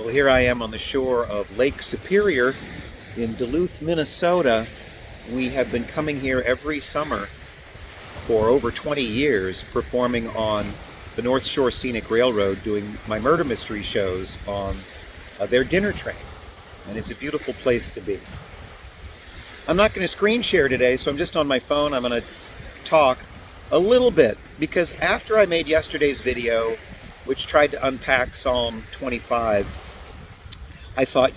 Well, here I am on the shore of Lake Superior in Duluth, Minnesota. We have been coming here every summer for over 20 years, performing on the North Shore Scenic Railroad, doing my murder mystery shows on their dinner train. And it's a beautiful place to be. I'm not going to screen share today, so I'm just on my phone. I'm going to talk a little bit, because after I made yesterday's video, which tried to unpack Psalm 25, I thought,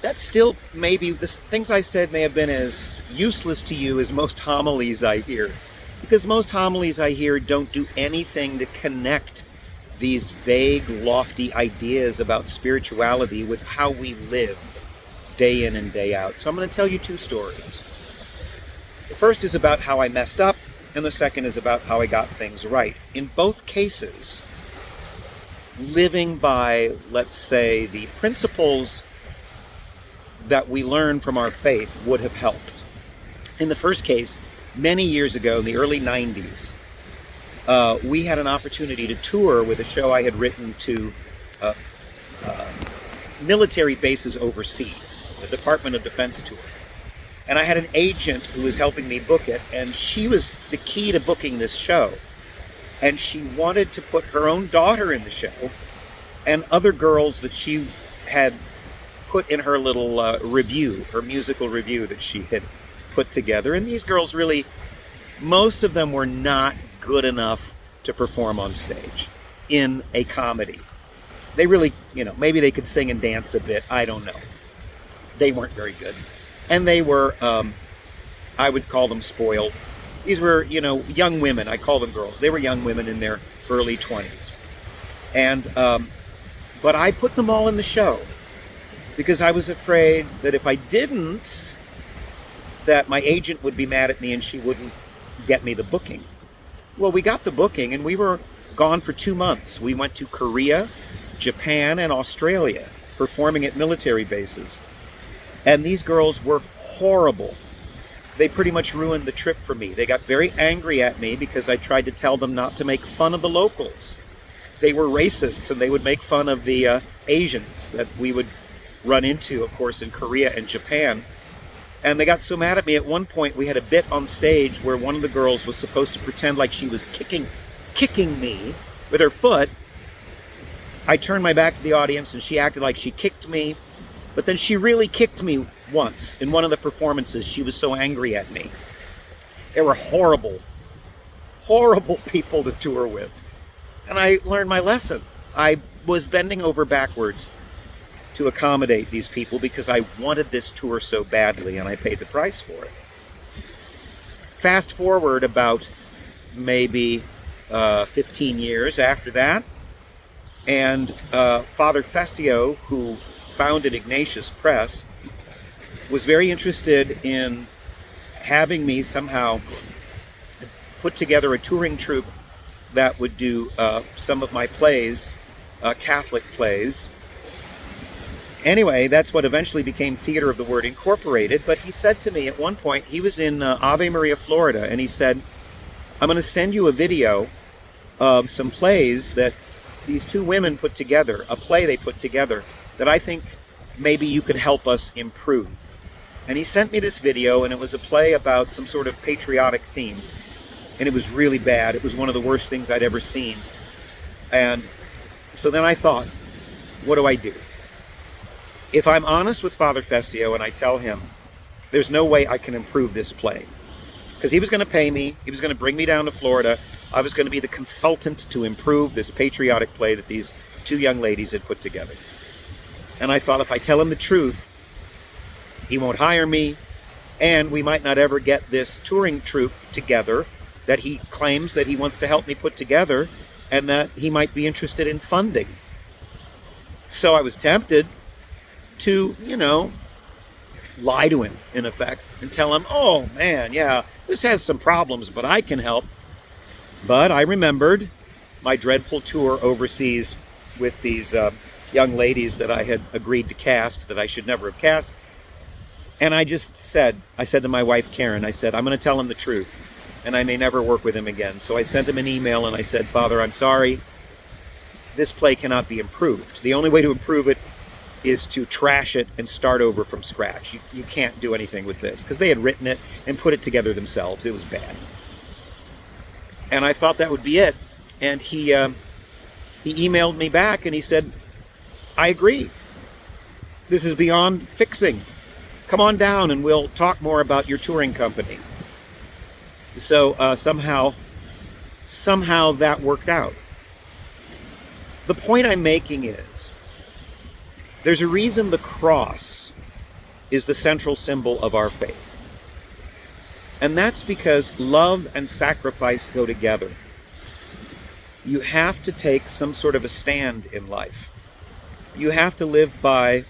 that's still maybe, the things I said may have been as useless to you as most homilies I hear. Because most homilies I hear don't do anything to connect these vague, lofty ideas about spirituality with how we live day in and day out. So I'm going to tell you two stories. The first is about how I messed up, and the second is about how I got things right. In both cases, living by, let's say, the principles that we learn from our faith would have helped. In the first case, many years ago, in the early 90s, we had an opportunity to tour with a show I had written to military bases overseas, the Department of Defense tour. And I had an agent who was helping me book it, and she was the key to booking this show. And she wanted to put her own daughter in the show and other girls that she had put in her little review, her musical review that she had put together. And these girls really, most of them were not good enough to perform on stage in a comedy. They really, maybe they could sing and dance a bit. I don't know. They weren't very good. And they were, I would call them spoiled. These were, young women. I call them girls. They were young women in their early 20s. And, but I put them all in the show because I was afraid that if I didn't, that my agent would be mad at me and she wouldn't get me the booking. Well, we got the booking and we were gone for 2 months. We went to Korea, Japan, and Australia, performing at military bases. And these girls were horrible. They pretty much ruined the trip for me. They got very angry at me because I tried to tell them not to make fun of the locals. They were racists and they would make fun of the Asians that we would run into, of course, in Korea and Japan. And they got so mad at me. At one point, we had a bit on stage where one of the girls was supposed to pretend like she was kicking me with her foot. I turned my back to the audience and she acted like she kicked me. But then she really kicked me once in one of the performances. She was so angry at me. They were horrible, horrible people to tour with. And I learned my lesson. I was bending over backwards to accommodate these people because I wanted this tour so badly, and I paid the price for it. Fast forward about maybe 15 years after that, and Father Fessio, who founded Ignatius Press, was very interested in having me somehow put together a touring troupe that would do some of my plays, Catholic plays. Anyway, that's what eventually became Theater of the Word Incorporated. But he said to me at one point, he was in Ave Maria, Florida, and he said, I'm going to send you a video of some plays that these two women put together, a play they put together, that I think maybe you could help us improve. And he sent me this video, and it was a play about some sort of patriotic theme. And it was really bad. It was one of the worst things I'd ever seen. And so then I thought, what do I do? If I'm honest with Father Fessio and I tell him, there's no way I can improve this play. Because he was going to pay me, he was going to bring me down to Florida, I was going to be the consultant to improve this patriotic play that these two young ladies had put together. And I thought, if I tell him the truth, he won't hire me, and we might not ever get this touring troupe together that he claims that he wants to help me put together, and that he might be interested in funding. So I was tempted to, lie to him, in effect, and tell him, oh man, yeah, this has some problems, but I can help. But I remembered my dreadful tour overseas with these young ladies that I had agreed to cast, that I should never have cast. And I said to my wife, Karen, I said, I'm going to tell him the truth, and I may never work with him again. So I sent him an email and I said, Father, I'm sorry. this play cannot be improved. The only way to improve it is to trash it and start over from scratch. You can't do anything with this, because they had written it and put it together themselves. It was bad. And I thought that would be it. And he emailed me back and he said, I agree. This is beyond fixing. Come on down and we'll talk more about your touring company. So somehow that worked out. The point I'm making is, there's a reason the cross is the central symbol of our faith. And that's because love and sacrifice go together. You have to take some sort of a stand in life. You have to live by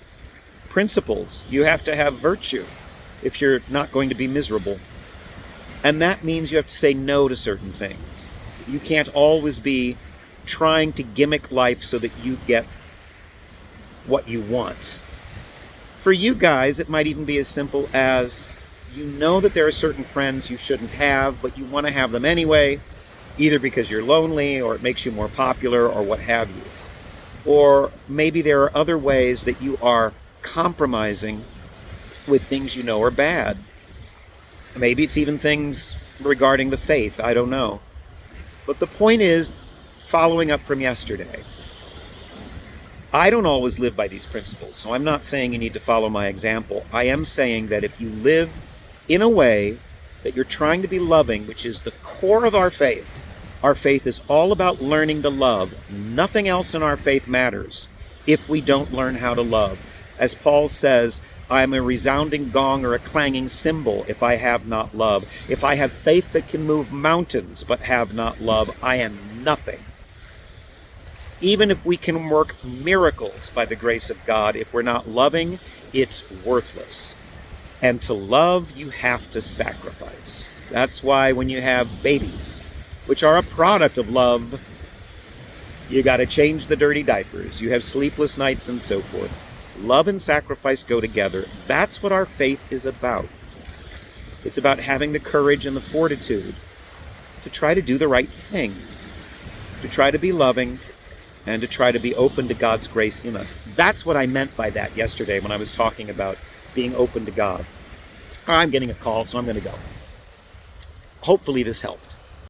principles. You have to have virtue if you're not going to be miserable. And that means you have to say no to certain things. You can't always be trying to gimmick life so that you get what you want. For you guys, it might even be as simple as, you know that there are certain friends you shouldn't have, but you want to have them anyway, either because you're lonely or it makes you more popular or what have you. Or maybe there are other ways that you are compromising with things you know are bad. Maybe it's even things regarding the faith, I don't know. But the point is, following up from yesterday, I don't always live by these principles, so I'm not saying you need to follow my example. I am saying that if you live in a way that you're trying to be loving, which is the core of our faith is all about learning to love. Nothing else in our faith matters if we don't learn how to love. As Paul says, I am a resounding gong or a clanging cymbal if I have not love. If I have faith that can move mountains but have not love, I am nothing. Even if we can work miracles by the grace of God, if we're not loving, it's worthless. And to love, you have to sacrifice. That's why when you have babies, which are a product of love, you got to change the dirty diapers. You have sleepless nights and so forth. Love and sacrifice go together. That's what our faith is about. It's about having the courage and the fortitude to try to do the right thing, to try to be loving, and to try to be open to God's grace in us. That's what I meant by that yesterday when I was talking about being open to God. I'm getting a call, so I'm going to go. Hopefully this helped.